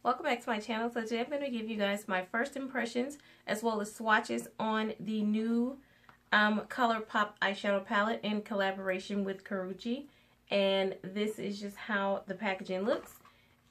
Welcome back to my channel. So today I'm going to give you guys my first impressions as well as swatches on the new Colourpop eyeshadow palette in collaboration with Karrueche. And this is just how the packaging looks.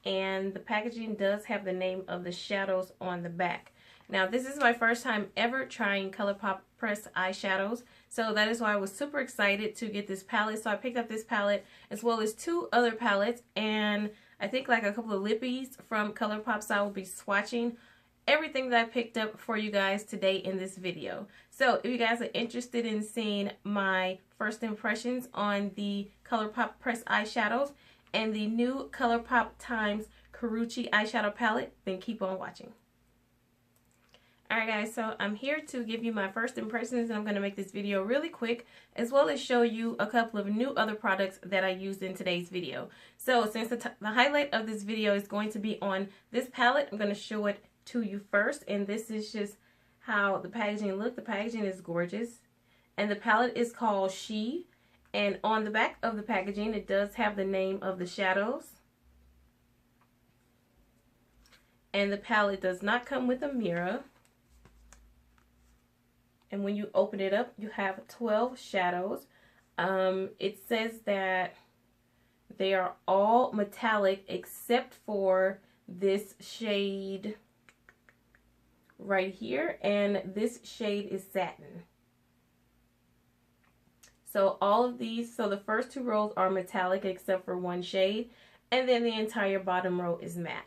And the packaging does have the name of the shadows on the back. Now this is my first time ever trying Colourpop pressed eyeshadows. So that is why I was super excited to get this palette. So I picked up this palette as well as two other palettes and I think like a couple of lippies from Colourpop, so I will be swatching everything that I picked up for you guys today in this video. So if you guys are interested in seeing my first impressions on the Colourpop pressed eyeshadows and the new Colourpop times Karrueche eyeshadow palette, then keep on watching. Alright guys, so I'm here to give you my first impressions and I'm going to make this video really quick as well as show you a couple of new other products that I used in today's video. So since the highlight of this video is going to be on this palette, I'm going to show it to you first, and this is just how the packaging looks. The packaging is gorgeous and the palette is called She, and on the back of the packaging it does have the name of the shadows, and the palette does not come with a mirror. And when you open it up, you have 12 shadows. It says that they are all metallic except for this shade right here. And this shade is satin. So all of these, so the first two rows are metallic except for one shade. And then the entire bottom row is matte.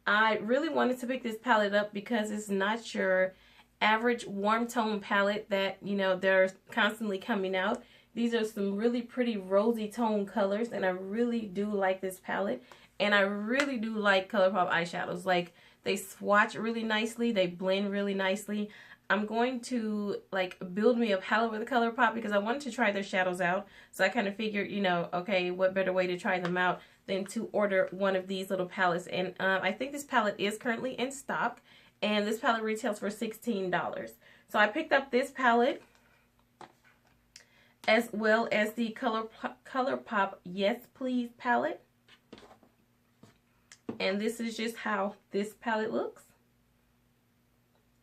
I really wanted to pick this palette up because it's not your average warm tone palette that, you know, they're constantly coming out. These are some really pretty rosy tone colors and I really do like this palette, and I really do like Colourpop eyeshadows. Like, they swatch really nicely, they blend really nicely. I'm going to like build me a palette with Colourpop because I wanted to try their shadows out, so I kind of figured, you know, okay, what better way to try them out than to order one of these little palettes. And I think this palette is currently in stock. And this palette retails for $16. So I picked up this palette as well as the Colourpop Yes Please palette. And this is just how this palette looks.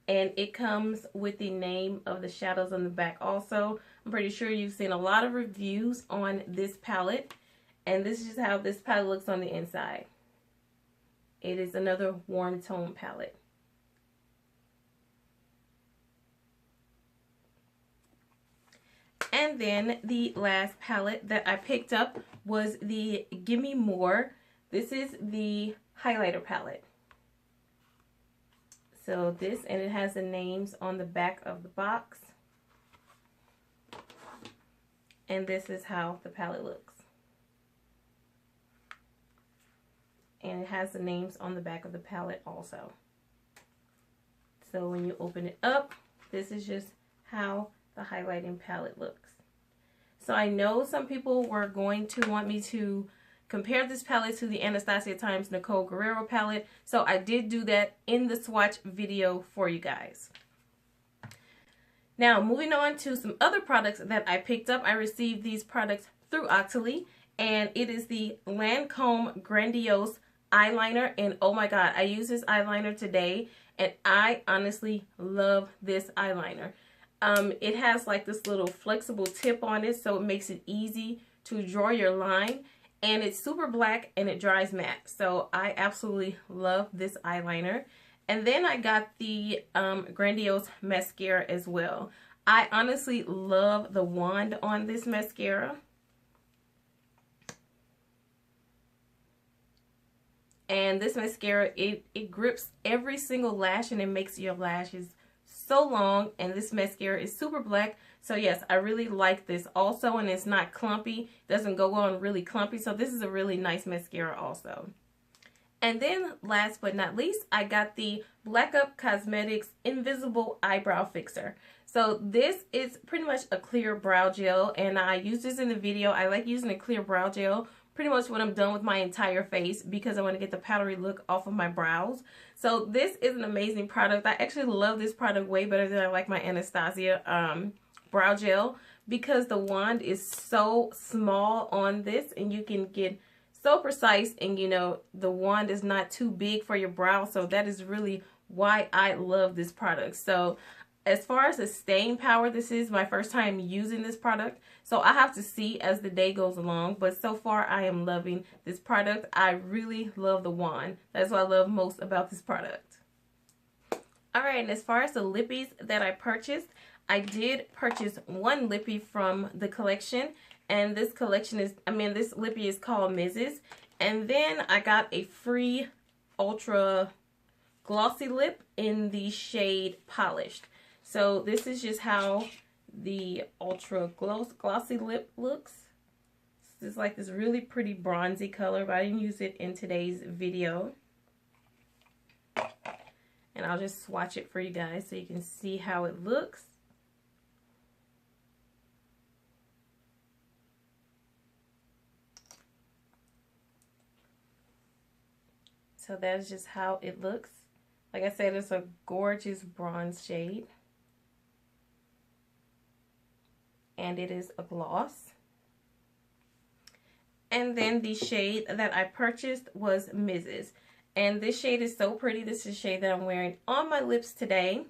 And it comes with the name of the shadows on the back also. I'm pretty sure you've seen a lot of reviews on this palette. And this is just how this palette looks on the inside. It is another warm tone palette. And then the last palette that I picked up was the Gimme More. This is the highlighter palette. So this, and it has the names on the back of the box. And this is how the palette looks. And it has the names on the back of the palette also. So when you open it up, this is just how the highlighting palette looks. So I know some people were going to want me to compare this palette to the Anastasia x Nicole Guerrero palette. So I did do that in the swatch video for you guys. Now moving on to some other products that I picked up. I received these products through Octoly, and it is the Lancome Grandiose eyeliner. And oh my god, I used this eyeliner today and I honestly love this eyeliner. It has like this little flexible tip on it, so it makes it easy to draw your line, and it's super black and it dries matte. So I absolutely love this eyeliner. And then I got the Grandiose mascara as well. I honestly love the wand on this mascara. And this mascara, it grips every single lash and it makes your lashes so long, and this mascara is super black. So yes, I really like this also, and it's not clumpy, doesn't go on really clumpy, so this is a really nice mascara also. And then last but not least, I got the Black Up Cosmetics Invisible Eyebrow Fixer. So this is pretty much a clear brow gel, and I used this in the video. I like using a clear brow gel pretty much when I'm done with my entire face because I want to get the powdery look off of my brows. So this is an amazing product. I actually love this product way better than I like my Anastasia brow gel because the wand is so small on this and you can get so precise, and you know, the wand is not too big for your brow, so that is really why I love this product. So as far as the staying power, this is my first time using this product, so I have to see as the day goes along, but so far I am loving this product. I really love the wand. That's what I love most about this product. Alright, and as far as the lippies that I purchased, I did purchase one lippy from the collection, and this collection is, this lippy is called Mrs. And then I got a free ultra glossy lip in the shade Polished. So this is just how the ultra glossy lip looks. It's like this really pretty bronzy color, but I didn't use it in today's video. And I'll just swatch it for you guys so you can see how it looks. So that's just how it looks. Like I said, it's a gorgeous bronze shade. And it is a gloss. And then the shade that I purchased was Mrs. And this shade is so pretty. This is the shade that I'm wearing on my lips today.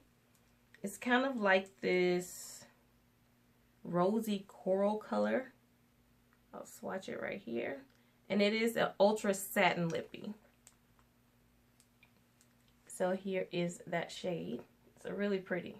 It's kind of like this rosy coral color. I'll swatch it right here. And it is an ultra satin lippy. So here is that shade. It's really pretty.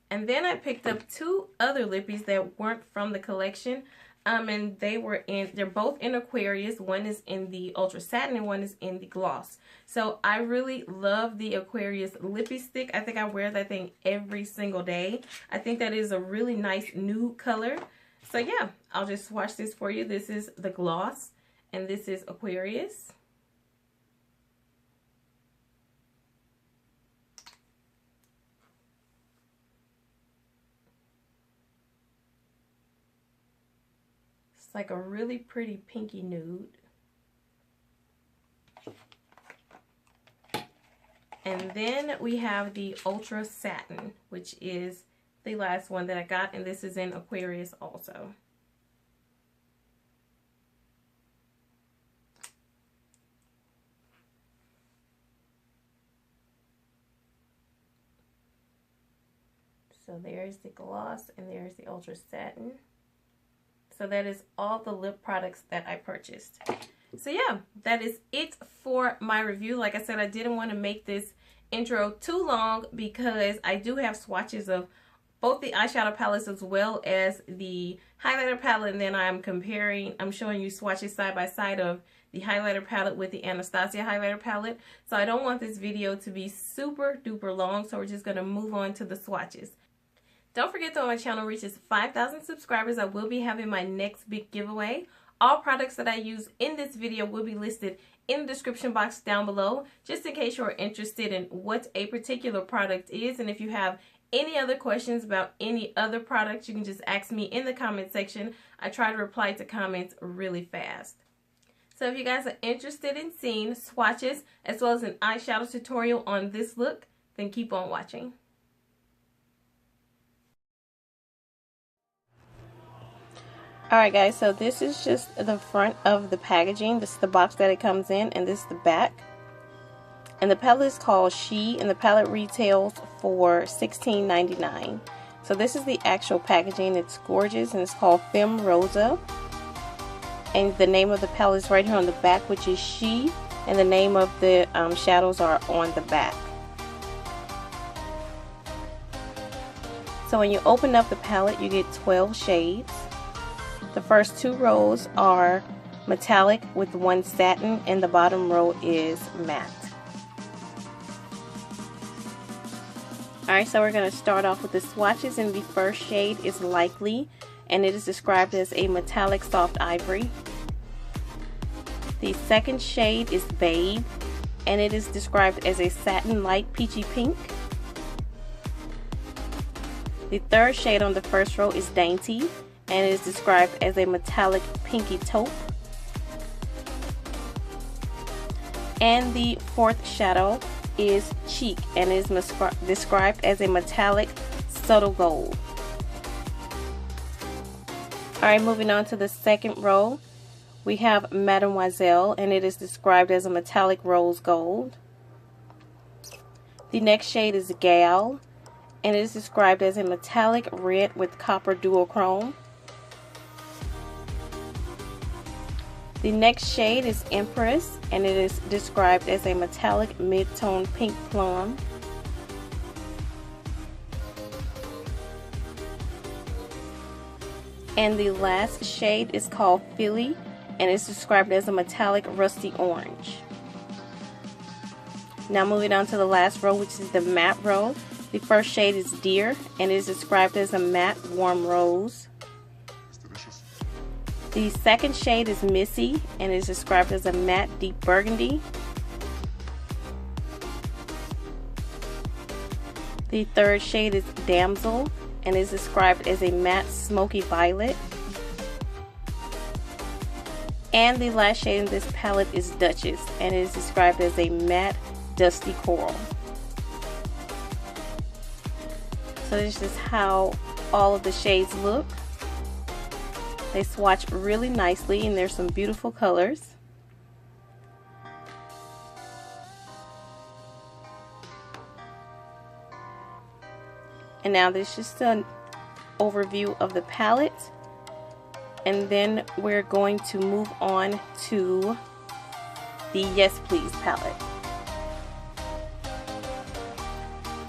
And then I picked up two other lippies that weren't from the collection. And they're both in Aquarius. One is in the Ultra Satin and one is in the Gloss. So I really love the Aquarius lippy stick. I think I wear that thing every single day. I think that is a really nice nude color. So yeah, I'll just swatch this for you. This is the Gloss and this is Aquarius. Like a really pretty pinky nude. And then we have the Ultra Satin, which is the last one that I got, and this is in Aquarius also. So there's the gloss and there's the Ultra Satin. So that is all the lip products that I purchased. So yeah, that is it for my review. Like I said, I didn't want to make this intro too long because I do have swatches of both the eyeshadow palettes as well as the highlighter palette. And then I'm showing you swatches side by side of the highlighter palette with the Anastasia highlighter palette. So I don't want this video to be super duper long. So we're just going to move on to the swatches. Don't forget that when my channel reaches 5,000 subscribers, I will be having my next big giveaway. All products that I use in this video will be listed in the description box down below, just in case you're interested in what a particular product is. And if you have any other questions about any other products, you can just ask me in the comment section. I try to reply to comments really fast. So if you guys are interested in seeing swatches as well as an eyeshadow tutorial on this look, then keep on watching. Alright guys, so this is just the front of the packaging. This is the box that it comes in, and this is the back. And the palette is called She, and the palette retails for $16.99. So this is the actual packaging. It's gorgeous, and it's called Femme Rosa. And the name of the palette is right here on the back, which is She, and the name of the shadows are on the back. So when you open up the palette, you get 12 shades. The first two rows are metallic with one satin, and the bottom row is matte. Alright, so we're going to start off with the swatches, and the first shade is Likely, and it is described as a metallic soft ivory. The second shade is Babe, and it is described as a satin light peachy pink. The third shade on the first row is Dainty, and it is described as a metallic pinky taupe. And the fourth shadow is Cheek, and is described as a metallic subtle gold. Alright, moving on to the second row, we have Mademoiselle, and it is described as a metallic rose gold. The next shade is Gal, and it is described as a metallic red with copper duochrome. The next shade is Empress, and it is described as a metallic mid-tone pink plum. And the last shade is called Philly, and it's described as a metallic rusty orange. Now moving on to the last row, which is the matte row. The first shade is Deer, and it is described as a matte warm rose. The second shade is Missy, and it is described as a matte deep burgundy. The third shade is Damsel, and is described as a matte smoky violet. And the last shade in this palette is Duchess, and it is described as a matte dusty coral. So this is how all of the shades look. They swatch really nicely, and there's some beautiful colors. And now this is just an overview of the palette, and then we're going to move on to the Yes Please palette.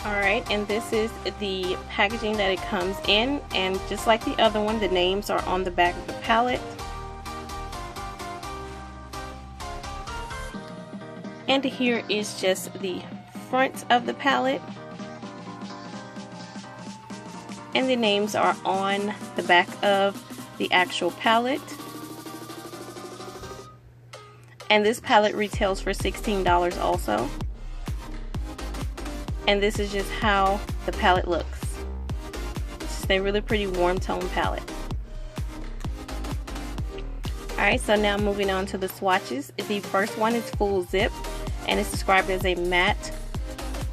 Alright, and this is the packaging that it comes in, and just like the other one, the names are on the back of the palette. And here is just the front of the palette. And the names are on the back of the actual palette. And this palette retails for $16 also. And this is just how the palette looks. It's just a really pretty warm tone palette. Alright, so now moving on to the swatches. The first one is Full Zip, and it's described as a matte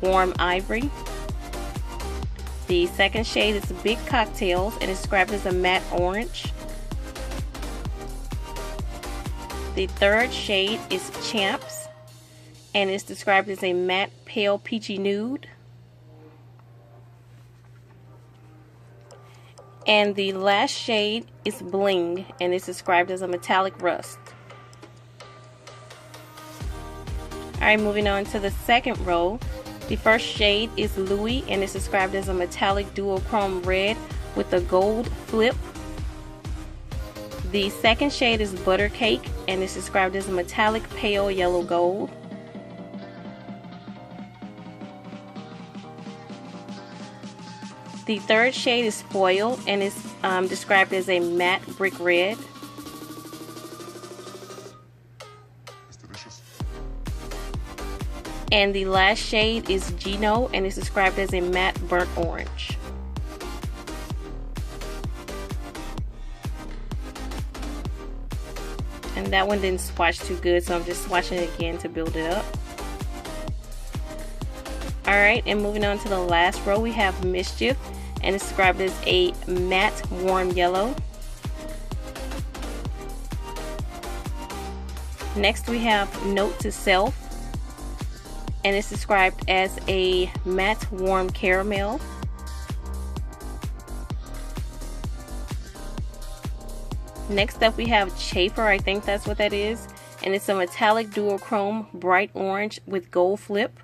warm ivory. The second shade is Big Cocktails, and it's described as a matte orange. The third shade is Champs, and it's described as a matte pale peachy nude. And the last shade is Bling, and it's described as a metallic rust. Alright, moving on to the second row. The first shade is Louis, and it's described as a metallic duochrome red with a gold flip. The second shade is Butter Cake, and it's described as a metallic pale yellow gold. The third shade is Spoiled, and it's described as a matte brick red. And the last shade is Gino, and it's described as a matte burnt orange. And that one didn't swatch too good, so I'm just swatching it again to build it up. Alright, and moving on to the last row, we have Mischief, and it's described as a matte warm yellow. Next we have Note to Self, and it's described as a matte warm caramel. Next up we have Chafer, I think that's what that is, and it's a metallic duochrome bright orange with gold flip.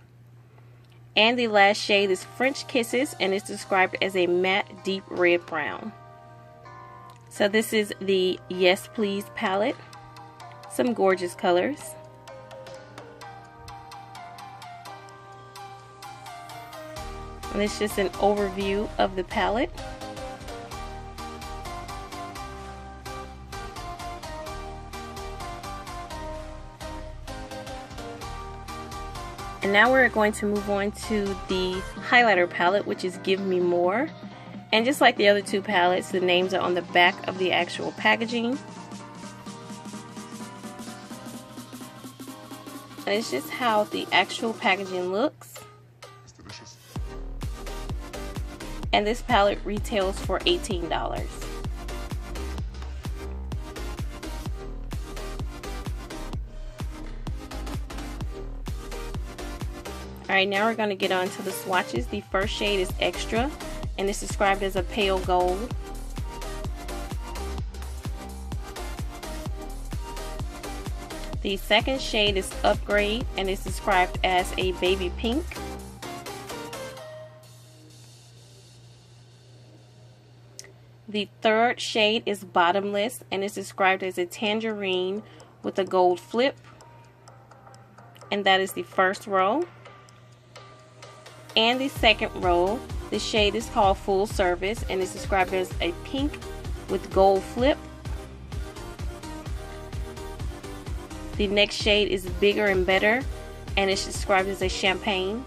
And the last shade is French Kisses, and it's described as a matte deep red brown. So this is the Yes Please palette. Some gorgeous colors. And it's just an overview of the palette. And now we're going to move on to the highlighter palette, which is Give Me More. And just like the other two palettes, the names are on the back of the actual packaging. And it's just how the actual packaging looks. And this palette retails for $18. Alright, now we're going to get on to the swatches. The first shade is Extra, and it's described as a pale gold. The second shade is Upgrade, and it's described as a baby pink. The third shade is Bottomless, and it's described as a tangerine with a gold flip. And that is the first row. And the second row, the shade is called Full Service, and it's described as a pink with gold flip. The next shade is Bigger and Better, and it's described as a champagne.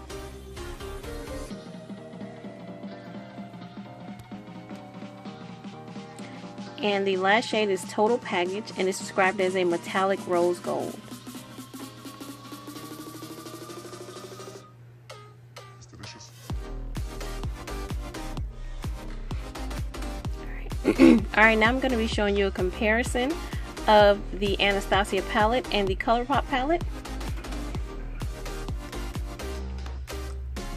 And the last shade is Total Package, and it's described as a metallic rose gold. It's delicious. Alright, now I'm going to be showing you a comparison of the Anastasia palette and the Colourpop palette.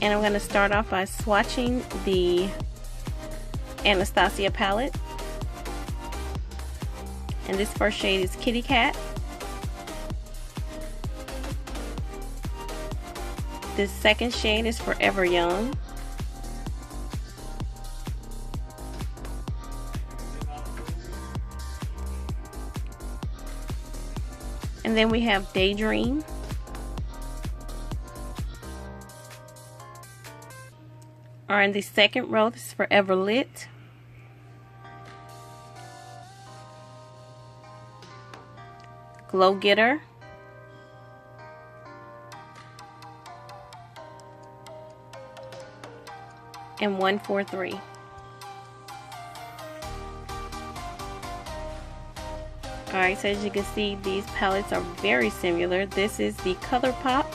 And I'm going to start off by swatching the Anastasia palette. And this first shade is Kitty Cat. This second shade is Forever Young. And then we have Daydream. Alright, in the second row, this is Forever Lit. Glow Getter. And 143. Alright, so as you can see, these palettes are very similar. This is the Colourpop,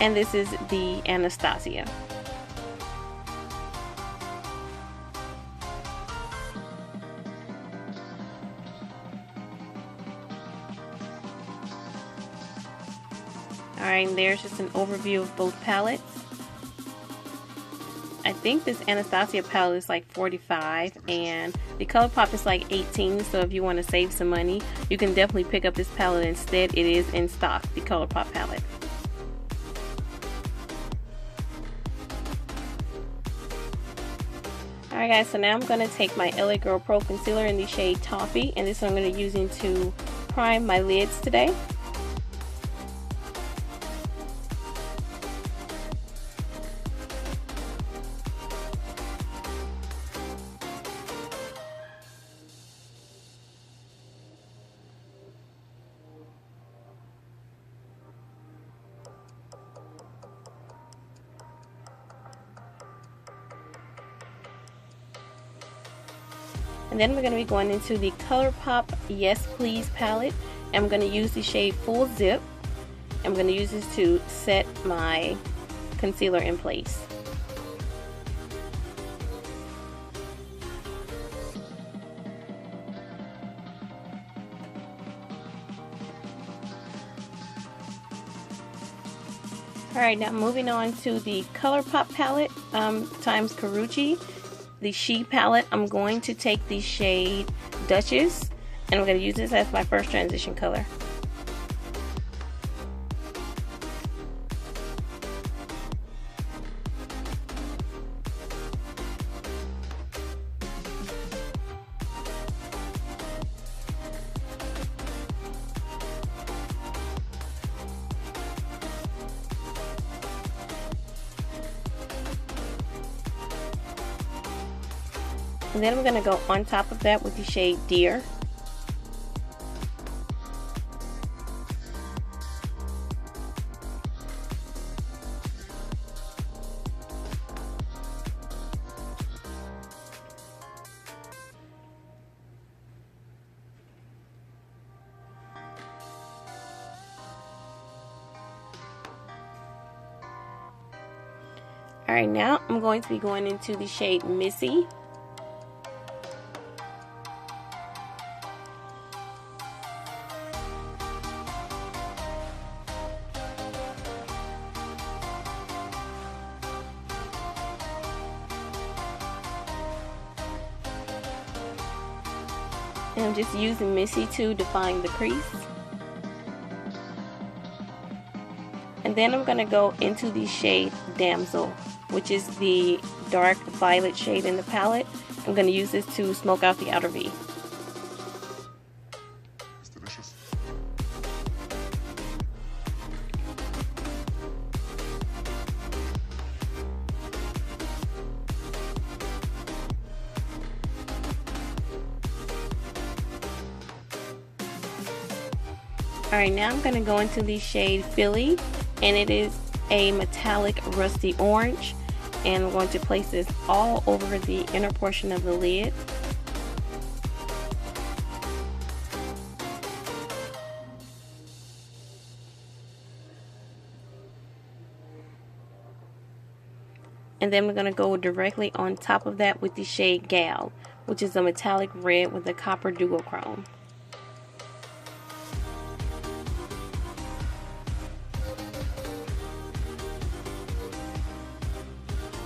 and this is the Anastasia. Alright, and there's just an overview of both palettes. I think this Anastasia palette is like $45 and the Colourpop is like $18, so if you want to save some money, you can definitely pick up this palette instead. It is in stock, the Colourpop palette. Alright guys, so now I'm going to take my LA Girl Pro Concealer in the shade Toffee, and this one I'm going to be using to prime my lids today. And then we're going to be going into the Colourpop Yes Please palette. And I'm going to use the shade Full Zip. I'm going to use this to set my concealer in place. Alright, now moving on to the Colourpop palette times Karrueche. The She palette, I'm going to take the shade Duchess, and I'm going to use this as my first transition color. And then I'm going to go on top of that with the shade Dear. Alright, now I'm going to be going into the shade Missy. And I'm just using Missy to define the crease. And then I'm going to go into the shade Damsel, which is the dark violet shade in the palette. I'm going to use this to smoke out the outer V. Alright, now I'm going to go into the shade Philly, and it is a metallic rusty orange, and I'm going to place this all over the inner portion of the lid. And then we're going to go directly on top of that with the shade Gal, which is a metallic red with a copper duochrome.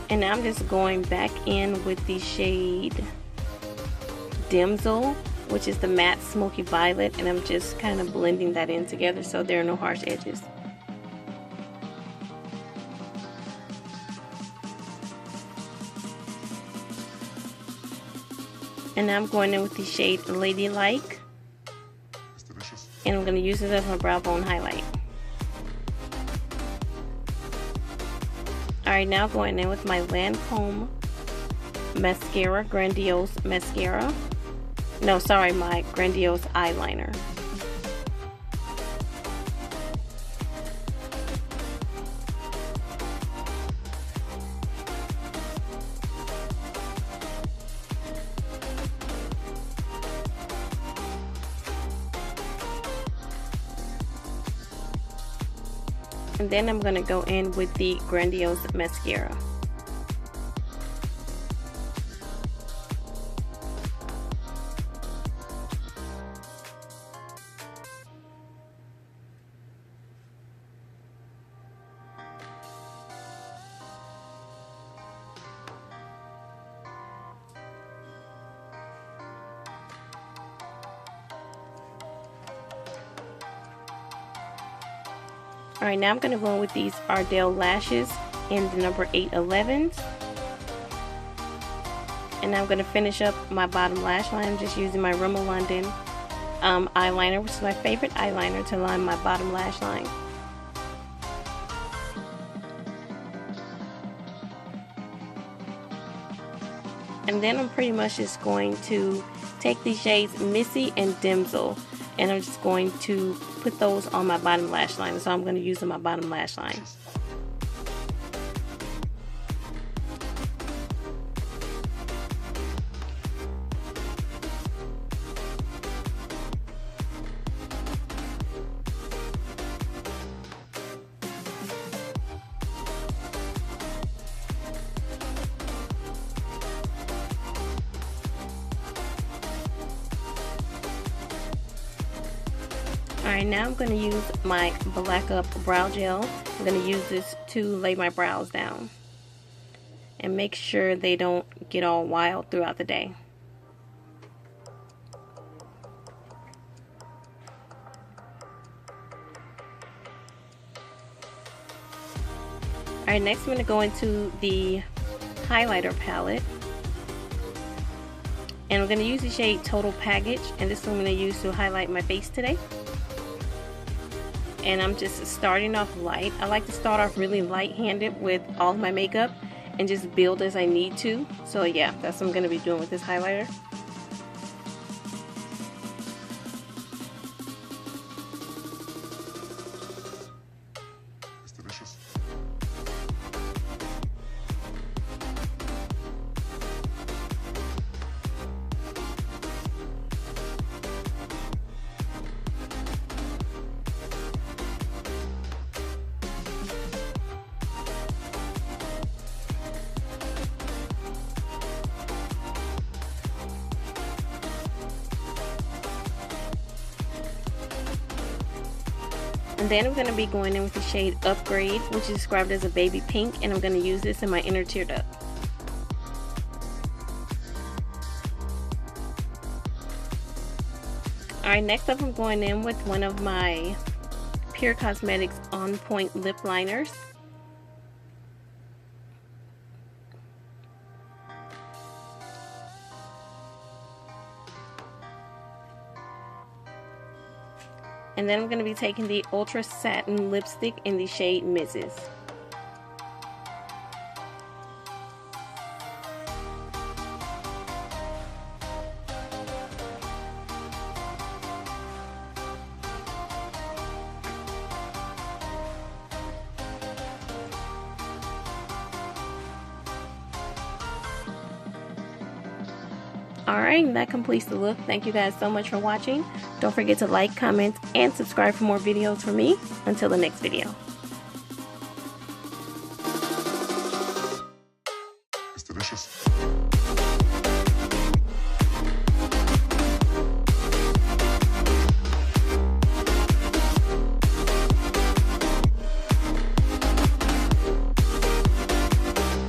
And now I'm just going back in with the shade Damsel, which is the matte smoky violet, and I'm just kind of blending that in together so there are no harsh edges. And now I'm going in with the shade Ladylike, and I'm going to use this as my brow bone highlight. Alright, now going in with my Lancome mascara, Grandiose mascara. No, sorry, my Grandiose eyeliner. And then I'm going to go in with the Grandiose mascara. Alright, now I'm going to go in with these Ardell lashes in the number 811s. And now I'm going to finish up my bottom lash line. I'm just using my Rimmel London eyeliner, which is my favorite eyeliner to line my bottom lash line. And then I'm pretty much just going to take these shades Missy and Damsel, and I'm just going to put those on my bottom lash line. So I'm going to use on my bottom lash line. Alright, now I'm going to use my Black Up Brow Gel. I'm going to use this to lay my brows down and make sure they don't get all wild throughout the day. Alright, next I'm going to go into the highlighter palette. And I'm going to use the shade Total Package, and this is what I'm going to use to highlight my face today. And I'm just starting off light. I like to start off really light-handed with all of my makeup and just build as I need to. So yeah, that's what I'm going to be doing with this highlighter. And then I'm going to be going in with the shade Upgrade, which is described as a baby pink, and I'm going to use this in my inner tear duct. Alright, next up I'm going in with one of my Pure Cosmetics On Point lip liners. And then I'm going to be taking the Ultra Satin lipstick in the shade Mrs. Alright, that completes the look. Thank you guys so much for watching. Don't forget to like, comment, and subscribe for more videos from me. Until the next video. It's delicious.